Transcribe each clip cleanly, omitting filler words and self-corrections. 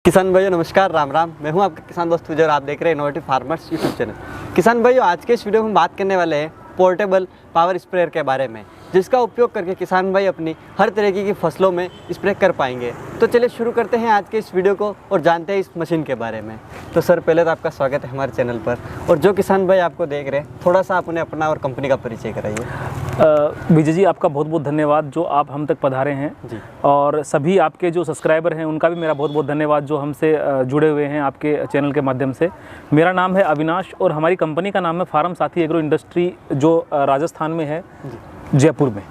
किसान भाइयों नमस्कार, राम राम। मैं हूं आपका किसान दोस्त विजय और आप देख रहे हैं इनोवेटिव फार्मर्स यूट्यूब चैनल। किसान भाइयों, आज के इस वीडियो में हम बात करने वाले हैं पोर्टेबल पावर स्प्रेयर के बारे में, जिसका उपयोग करके किसान भाई अपनी हर तरीके की फसलों में स्प्रे कर पाएंगे। तो चलिए शुरू करते हैं आज के इस वीडियो को और जानते हैं इस मशीन के बारे में। तो सर, पहले तो आपका स्वागत है हमारे चैनल पर। और जो किसान भाई आपको देख रहे हैं, थोड़ा सा आप उन्हें अपना और कंपनी का परिचय कराइए। विजय जी, आपका बहुत बहुत धन्यवाद जो आप हम तक पधारे हैं जी। और सभी आपके जो सब्सक्राइबर हैं उनका भी मेरा बहुत बहुत धन्यवाद जो हमसे जुड़े हुए हैं आपके चैनल के माध्यम से। मेरा नाम है अविनाश और हमारी कंपनी का नाम है फार्म साथी एग्रो इंडस्ट्री, जो राजस्थान में है, जयपुर में।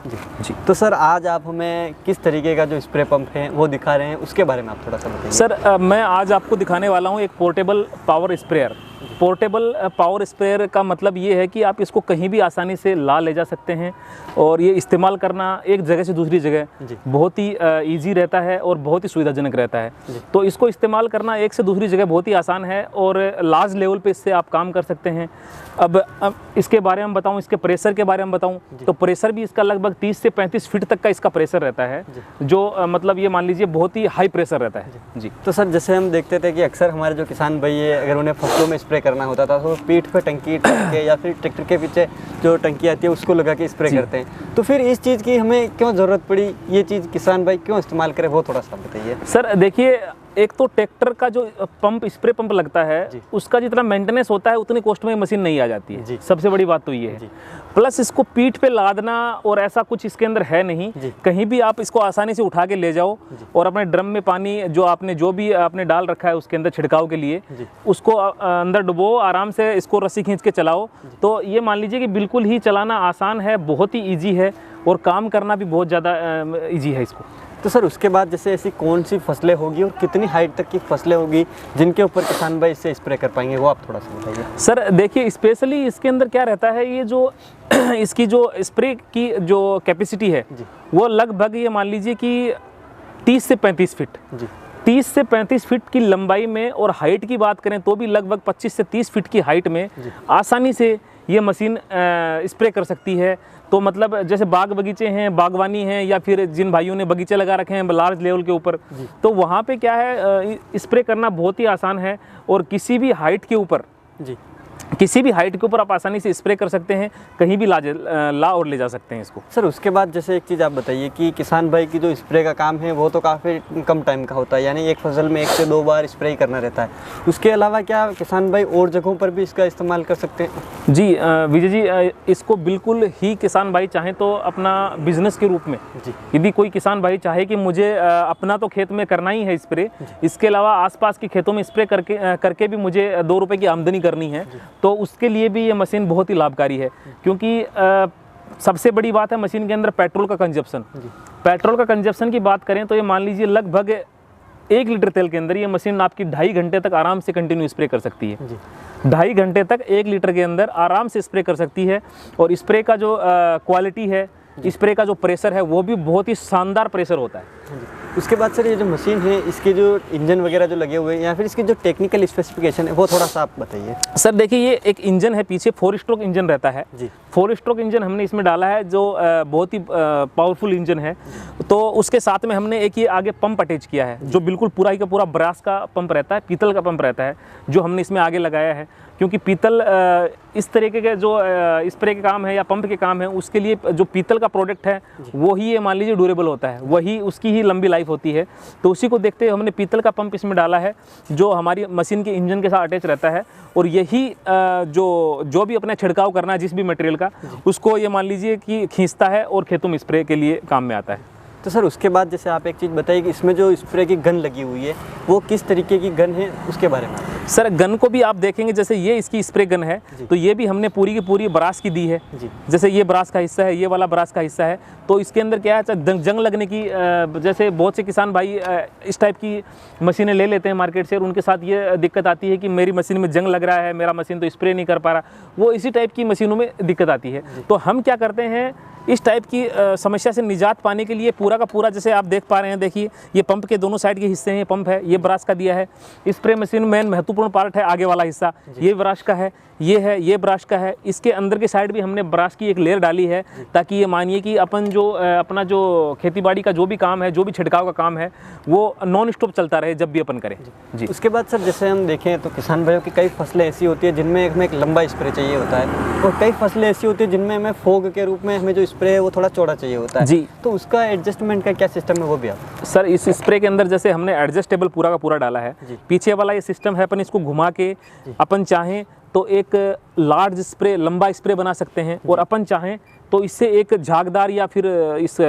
जी। तो सर, आज आप हमें किस तरीके का जो स्प्रे पंप है वो दिखा रहे हैं, उसके बारे में आप थोड़ा सा बताइए। सर, मैं आज आपको दिखाने वाला हूँ एक portable power sprayer. Portable power sprayer का मतलब ये है कि आप इसको कहीं भी आसानी से ले जा सकते हैं और ये इस्तेमाल करना एक जगह से दूसरी जगह बहुत ही ईजी रहता है और बहुत ही सुविधाजनक रहता है। तो इसको इस्तेमाल करना एक से दूसरी जगह बहुत ही आसान है और लार्ज लेवल पे इससे आप काम कर सकते हैं। अब इसके बारे में बताऊं, इसके प्रेशर के बारे में बताऊं, तो प्रेशर भी इसका लगभग 30 से 35 फीट तक का इसका प्रेशर रहता है, जो मतलब ये मान लीजिए बहुत ही हाई प्रेशर रहता है जी। तो सर, जैसे हम देखते थे कि अक्सर हमारे जो किसान भाई है, अगर उन्हें फसलों में स्प्रे करना होता था तो पीठ पे टंकी के या फिर ट्रैक्टर के पीछे जो टंकी आती है उसको लगा के स्प्रे करते हैं। तो फिर इस चीज़ की हमें क्यों ज़रूरत पड़ी, ये चीज़ किसान भाई क्यों इस्तेमाल करें, वो थोड़ा सा बताइए। सर देखिए, एक तो ट्रैक्टर का जो पंप स्प्रे पंप लगता है उसका जितना मेंटेनेंस होता है उतनी कॉस्ट में मशीन नहीं आ जाती है। सबसे बड़ी बात तो ये है। प्लस इसको पीठ पे लादना और ऐसा कुछ इसके अंदर है नहीं। कहीं भी आप इसको आसानी से उठा के ले जाओ और अपने ड्रम में पानी जो भी आपने डाल रखा है उसके अंदर छिड़काव के लिए उसको अंदर डुबो, आराम से इसको रस्सी खींच के चलाओ। तो ये मान लीजिए कि बिल्कुल ही चलाना आसान है, बहुत ही ईजी है और काम करना भी बहुत ज़्यादा ईजी है इसको। तो सर, उसके बाद जैसे ऐसी कौन सी फसलें होगी और कितनी हाइट तक की फसलें होगी जिनके ऊपर किसान भाई इससे स्प्रे कर पाएंगे, वो आप थोड़ा सा बताइए। सर देखिए, स्पेशली इसके अंदर क्या रहता है, ये जो इसकी जो स्प्रे की जो कैपेसिटी है वो लगभग ये मान लीजिए कि 30 से 35 फीट। 30 से 35 फीट की लंबाई में और हाइट की बात करें तो भी लगभग 25 से 30 फीट की हाइट में आसानी से ये मशीन स्प्रे कर सकती है। तो मतलब जैसे बाग बगीचे हैं, बागवानी हैं, या फिर जिन भाइयों ने बगीचे लगा रखे हैं लार्ज लेवल के ऊपर, तो वहाँ पे क्या है, स्प्रे करना बहुत ही आसान है और किसी भी हाइट के ऊपर आप आसानी से स्प्रे कर सकते हैं, कहीं भी ला और ले जा सकते हैं इसको। सर, उसके बाद जैसे एक चीज़ आप बताइए कि किसान भाई की जो स्प्रे का काम है वो तो काफ़ी कम टाइम का होता है, यानी एक फसल में 1 से 2 बार स्प्रे करना रहता है। उसके अलावा क्या किसान भाई और जगहों पर भी इसका इस्तेमाल कर सकते हैं? जी विजय जी, इसको बिल्कुल ही किसान भाई चाहें तो अपना बिजनेस के रूप में, यदि कोई किसान भाई चाहे कि मुझे अपना तो खेत में करना ही है स्प्रे, इसके अलावा आसपास के खेतों में स्प्रे करके भी मुझे 2 रुपये की आमदनी करनी है, तो उसके लिए भी ये मशीन बहुत ही लाभकारी है। क्योंकि सबसे बड़ी बात है मशीन के अंदर पेट्रोल का कंजप्शन। पेट्रोल का कंजप्शन की बात करें तो ये मान लीजिए लगभग 1 लीटर तेल के अंदर ये मशीन आपकी 2.5 घंटे तक आराम से कंटिन्यू स्प्रे कर सकती है। 2.5 घंटे तक 1 लीटर के अंदर आराम से स्प्रे कर सकती है। और स्प्रे का जो क्वालिटी है, स्प्रे का जो प्रेशर है, वो भी बहुत ही शानदार प्रेशर होता है। उसके बाद सर, ये जो मशीन है इसके जो इंजन वगैरह जो लगे हुए हैं या फिर इसकी जो टेक्निकल स्पेसिफिकेशन है वो थोड़ा सा आप बताइए। सर देखिए, ये एक इंजन है, पीछे 4 स्ट्रोक इंजन रहता है। 4 स्ट्रोक इंजन हमने इसमें डाला है, जो बहुत ही पावरफुल इंजन है। तो उसके साथ में हमने एक ये आगे पंप अटैच किया है, जो बिल्कुल पूरा ही का पूरा ब्रास का पंप रहता है, पीतल का पंप रहता है, जो हमने इसमें आगे लगाया है। क्योंकि पीतल इस तरीके के जो स्प्रे के काम है या पंप के काम है, उसके लिए जो पीतल का प्रोडक्ट है वो ही ये मान लीजिए ड्यूरेबल होता है, वही उसकी ही लंबी लाइफ होती है। तो उसी को देखते हुए हमने पीतल का पंप इसमें डाला है, जो हमारी मशीन के इंजन के साथ अटैच रहता है। और यही जो भी अपना छिड़काव करना है जिस भी मटेरियल का, उसको ये मान लीजिए कि खींचता है और खेतों में स्प्रे के लिए काम में आता है। तो सर, उसके बाद जैसे आप एक चीज़ बताइए कि इसमें जो स्प्रे की गन लगी हुई है वो किस तरीके की गन है, उसके बारे में। सर गन को भी आप देखेंगे, जैसे ये इसकी स्प्रे गन है, तो ये भी हमने पूरी की पूरी ब्रास की दी है। जैसे ये ब्रास का हिस्सा है, ये वाला ब्रास का हिस्सा है। तो इसके अंदर क्या है, जंग लगने की, जैसे बहुत से किसान भाई इस टाइप की मशीनें ले लेते हैं मार्केट से और उनके साथ ये दिक्कत आती है कि मेरी मशीन में जंग लग रहा है, मेरा मशीन तो स्प्रे नहीं कर पा रहा, वो इसी टाइप की मशीनों में दिक्कत आती है। तो हम क्या करते हैं, इस टाइप की समस्या से निजात पाने के लिए पूरा का पूरा, जैसे आप देख पा रहे हैं, देखिए ये पंप के दोनों साइड के हिस्से हैं, ये पंप है, ये ब्रास का दिया है। स्प्रे मशीन में महत्वपूर्ण महत्वपूर्ण पार्ट है आगे वाला हिस्सा, ये ब्रश का है, ये है, ये ब्रश का है। इसके अंदर के साइड भी हमने ब्रश की एक लेयर डाली है ताकि ये मानिए कि अपन जो अपना जो खेतीबाड़ी का जो भी काम है, जो भी छिड़काव का काम है, वो नॉन स्टॉप चलता रहे जब भी अपन करें जी। उसके बाद सर जैसे हम देखें तो किसान भाइयों की कई फसलें ऐसी होती है जिनमें हमें एक लंबा स्प्रे चाहिए होता है, और कई फसलें ऐसी होती है जिनमें हमें फोग के रूप में हमें जो स्प्रे है वो थोड़ा चौड़ा चाहिए होता है जी। तो उसका एडजस्टमेंट का क्या सिस्टम है वो भी आप? सर इस स्प्रे के अंदर जैसे हमने एडजस्टेबल पूरा का पूरा डाला है, पीछे वाला ये सिस्टम है, अपन इसको घुमा के अपन चाहें तो एक लार्ज स्प्रे, लंबा स्प्रे बना सकते हैं, और अपन चाहें तो इससे एक झागदार या फिर इस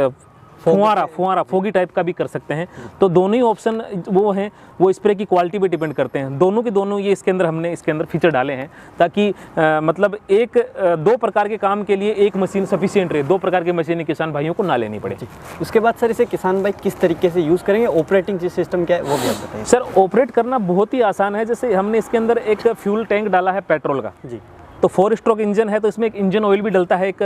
फुहारा फोगी टाइप का भी कर सकते हैं। तो दोनों ही ऑप्शन वो हैं, वो स्प्रे की क्वालिटी पे डिपेंड करते हैं। दोनों के दोनों ये इसके अंदर हमने इसके अंदर फीचर डाले हैं ताकि मतलब दो प्रकार के काम के लिए एक मशीन सफिशिएंट रहे, दो प्रकार की मशीनें किसान भाइयों को ना लेनी पड़े। उसके बाद सर इसे किसान भाई किस तरीके से यूज़ करेंगे, ऑपरेटिंग सिस्टम क्या है वो भी आप बताइए। सर ऑपरेट करना बहुत ही आसान है। जैसे हमने इसके अंदर एक फ्यूल टैंक डाला है पेट्रोल का जी, तो 4 स्ट्रोक इंजन है, तो इसमें एक इंजन ऑयल भी डलता है, एक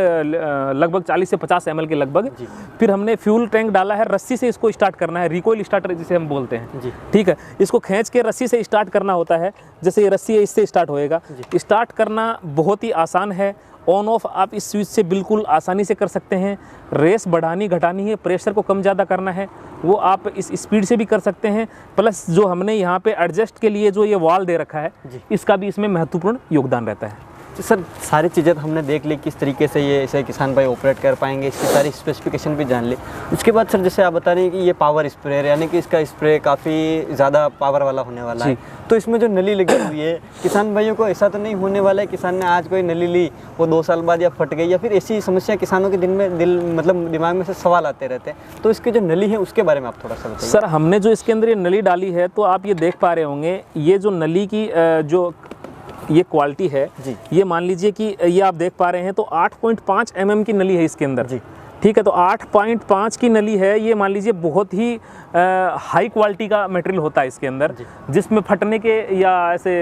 लगभग 40 से 50 ml के लगभग। फिर हमने फ्यूल टैंक डाला है, रस्सी से इसको स्टार्ट करना है, रिकॉइल स्टार्टर जिसे हम बोलते हैं, ठीक है। इसको खींच के रस्सी से स्टार्ट करना होता है, जैसे ये रस्सी है इससे स्टार्ट होएगा। स्टार्ट करना बहुत ही आसान है, ऑन ऑफ आप इस स्विच से बिल्कुल आसानी से कर सकते हैं। रेस बढ़ानी घटानी है, प्रेशर को कम ज़्यादा करना है, वो आप इस स्पीड से भी कर सकते हैं। प्लस जो हमने यहाँ पे एडजस्ट के लिए जो ये वाल दे रखा है, इसका भी इसमें महत्वपूर्ण योगदान रहता है। तो सर सारी चीज़ें तो हमने देख ली किस तरीके से ये इसे किसान भाई ऑपरेट कर पाएंगे, इसकी सारी स्पेसिफिकेशन भी जान ली। उसके बाद सर जैसे आप बता रहे हैं कि ये पावर स्प्रेयर यानी कि इसका स्प्रे काफ़ी ज़्यादा पावर वाला होने वाला है, तो इसमें जो नली लगी हुई है किसान भाइयों को ऐसा तो नहीं होने वाला है किसान ने आज कोई नली ली वो 2 साल बाद या फट गई, या फिर ऐसी समस्या किसानों के मतलब दिमाग में से सवाल आते रहते हैं, तो इसकी जो नली है उसके बारे में आप थोड़ा सा बताइए। सर हमने जो इसके अंदर ये नली डाली है, तो आप ये देख पा रहे होंगे, ये जो नली की जो ये क्वालिटी है जी, ये मान लीजिए कि ये आप देख पा रहे हैं, तो 8.5 mm की नली है इसके अंदर जी, ठीक है। तो 8.5 की नली है, ये मान लीजिए बहुत ही हाई क्वालिटी का मटेरियल होता है इसके अंदर, जिसमें फटने के या ऐसे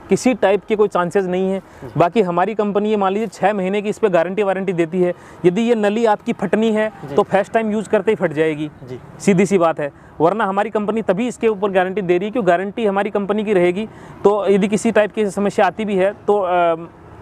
किसी टाइप के कोई चांसेस नहीं है। बाकी हमारी कंपनी ये मान लीजिए 6 महीने की इस पर वारंटी देती है। यदि ये नली आपकी फटनी है तो फर्स्ट टाइम यूज़ करते ही फट जाएगी, सीधी सी बात है। वरना हमारी कंपनी तभी इसके ऊपर गारंटी दे रही है, क्योंकि गारंटी हमारी कंपनी की रहेगी। तो यदि किसी टाइप की समस्या आती भी है तो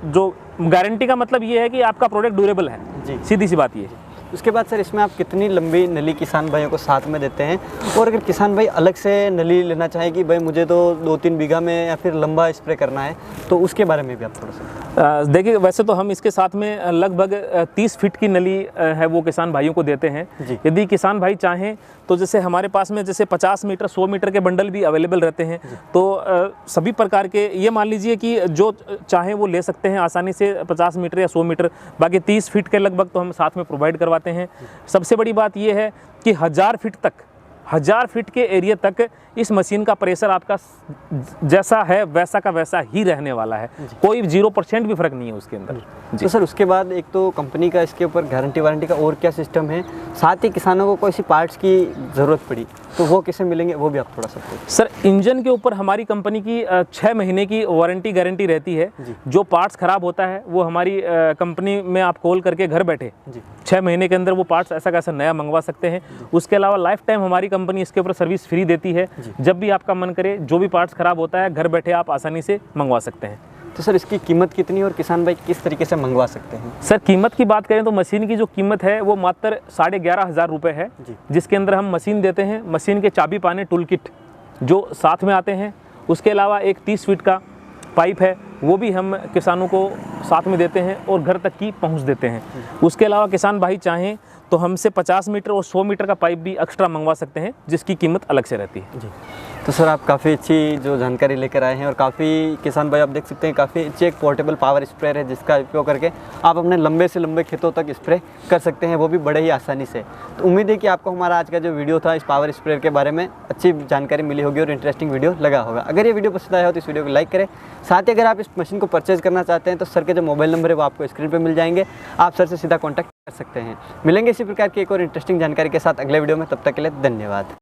जो गारंटी का मतलब ये है कि आपका प्रोडक्ट ड्यूरेबल है, सीधी सी बात ये है। उसके बाद सर इसमें आप कितनी लंबी नली किसान भाइयों को साथ में देते हैं, और अगर किसान भाई अलग से नली लेना चाहे कि भाई मुझे तो 2-3 बीघा में या फिर लंबा स्प्रे करना है, तो उसके बारे में भी आप थोड़ा सा देखिए। वैसे तो हम इसके साथ में लगभग 30 फीट की नली है वो किसान भाइयों को देते हैं। यदि किसान भाई चाहें तो जैसे हमारे पास में जैसे 50 मीटर 100 मीटर के बंडल भी अवेलेबल रहते हैं, तो सभी प्रकार के ये मान लीजिए कि जो चाहें वो ले सकते हैं आसानी से 50 मीटर या 100 मीटर। बाकी 30 फीट के लगभग तो हम साथ में प्रोवाइड करवाते हैं। सबसे बड़ी बात ये है कि 1000 फीट के एरिया तक इस मशीन का प्रेशर आपका जैसा है वैसा का वैसा ही रहने वाला है, कोई 0% भी फर्क नहीं है उसके अंदर। तो सर उसके बाद एक तो कंपनी का इसके ऊपर गारंटी वारंटी का और क्या सिस्टम है, साथ ही किसानों को कोई सी पार्ट्स की ज़रूरत पड़ी तो वो कैसे मिलेंगे वो भी आप थोड़ा सा बताइए। सर इंजन के ऊपर हमारी कंपनी की 6 महीने की वारंटी गारंटी रहती है। जो पार्ट्स ख़राब होता है वो हमारी कंपनी में आप कॉल करके घर बैठे 6 महीने के अंदर वो पार्ट्स ऐसा कैसा नया मंगवा सकते हैं। उसके अलावा लाइफ टाइम हमारी कंपनी इसके ऊपर सर्विस फ्री देती है। जब भी आपका मन करे जो भी पार्ट्स ख़राब होता है घर बैठे आप आसानी से मंगवा सकते हैं। तो सर इसकी कीमत कितनी और किसान भाई किस तरीके से मंगवा सकते हैं? सर कीमत की बात करें तो मशीन की जो कीमत है वो मात्र 11,500 रुपये है, जिसके अंदर हम मशीन देते हैं, मशीन के चाबी पाने टूल किट जो साथ में आते हैं। उसके अलावा एक 30 फीट का पाइप है वो भी हम किसानों को साथ में देते हैं और घर तक की पहुंच देते हैं। उसके अलावा किसान भाई चाहें तो हमसे 50 मीटर और 100 मीटर का पाइप भी एक्स्ट्रा मंगवा सकते हैं, जिसकी कीमत अलग से रहती है। तो सर आप काफ़ी अच्छी जो जानकारी लेकर आए हैं, और काफ़ी किसान भाई आप देख सकते हैं काफ़ी अच्छी एक पोर्टेबल पावर स्प्रेयर है जिसका उपयोग करके आप अपने लंबे से लंबे खेतों तक स्प्रे कर सकते हैं, वो भी बड़े ही आसानी से। तो उम्मीद है कि आपको हमारा आज का जो वीडियो था इस पावर स्प्रेयर के बारे में अच्छी जानकारी मिली होगी और इंटरेस्टिंग वीडियो लगा होगा। अगर ये वीडियो पसंद आया हो तो इस वीडियो को लाइक करें। साथ ही अगर आप इस मशीन को परचेज करना चाहते हैं तो सर के जो मोबाइल नंबर है वो आपको स्क्रीन पर मिल जाएंगे, आप सर से सीधा कॉन्टैक्ट कर सकते हैं। मिलेंगे इसी प्रकार की एक और इंटरेस्टिंग जानकारी के साथ अगले वीडियो में, तब तक के लिए धन्यवाद।